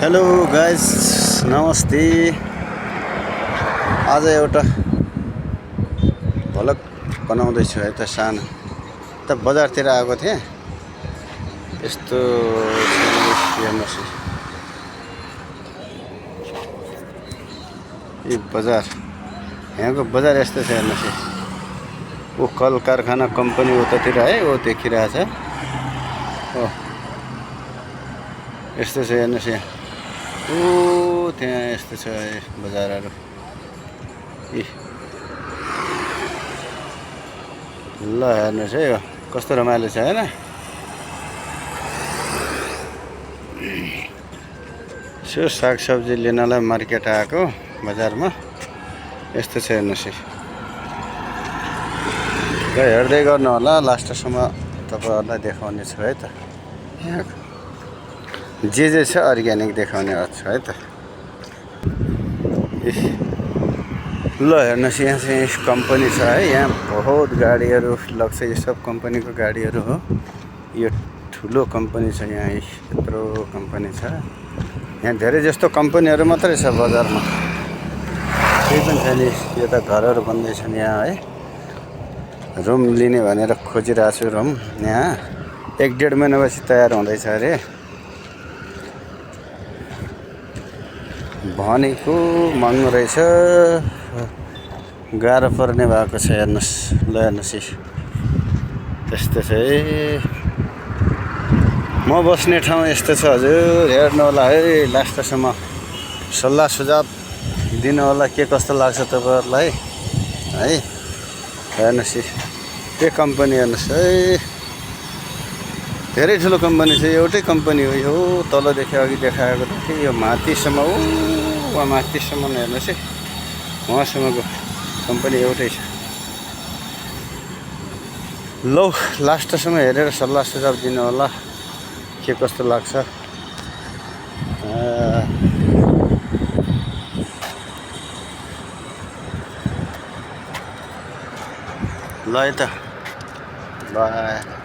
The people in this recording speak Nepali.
हेलो गाइस, नमस्ते। आज एउटा भ्लग बनाउँदैछु है त। सानो त बजारतिर आएको थिएँ। यस्तो हेर्नुहोस्, यो बजार, यहाँको बजार यस्तो छ हेर्नुहोस्। ओ कल कारखाना कम्पनी उतातिर है, ओ देखिरहेछ। हो यस्तो छ हेर्नुहोस् यहाँ। ओ त्यहाँ यस्तो छ बजारहरू। ल हेर्नुहोस् है, यो कस्तो रमाइलो छ हैन। सो सागसब्जी लिनलाई मार्केट आएको बजारमा। यस्तो छ हेर्नुहोस्। र हेर्दै गर्नु होला, लास्टसम्म तपाईहरुलाई देखाउने छु है त। यहाँ जे छ अर्ग्यानिक देखाउने छु है त। ल हेर्नुहोस्, यहाँ चाहिँ कम्पनी छ है। यहाँ बहुत गाडीहरू लाग्छ। यो सब कम्पनीको गाडीहरू हो। यो ठुलो कम्पनी छ यहाँ। यत्रो कम्पनी छ यहाँ। धेरै जस्तो कम्पनीहरू मात्रै छ बजारमा, केही पनि छैन। यो त घरहरू बन्दैछन् यहाँ है। रुम लिने भनेर खोजिरहेको छु रुम। यहाँ 1-1.5 महिनापछि तयार हुँदैछ अरे। भनेको महँगो रहेछ, गाह्रो पर्ने भएको छ। हेर्नुहोस्, ल हेर्नुहोस्, यस्तो छ है। म बस्ने ठाउँ यस्तो छ हजुर। हेर्नु होला है, लास्टसम्म सल्लाह सुझाव दिनु होला के कस्तो लाग्छ तपाईहरुलाई है। हेर्नुहोस्, के कम्पनी हेर्नुहोस् है। धेरै ठुलो कम्पनी छ। एउटै कम्पनी हो यो। तलदेखि अघि देखाएको त यो माथिसम्म, वा माथिसम्म हेर्नुहोस् है। वहाँसम्मको कम्पनी एउटै छ। लौ लास्टसम्म हेरेर सल्लाह सुझाव दिनु होला के कस्तो लाग्छ। ल है त, बाई।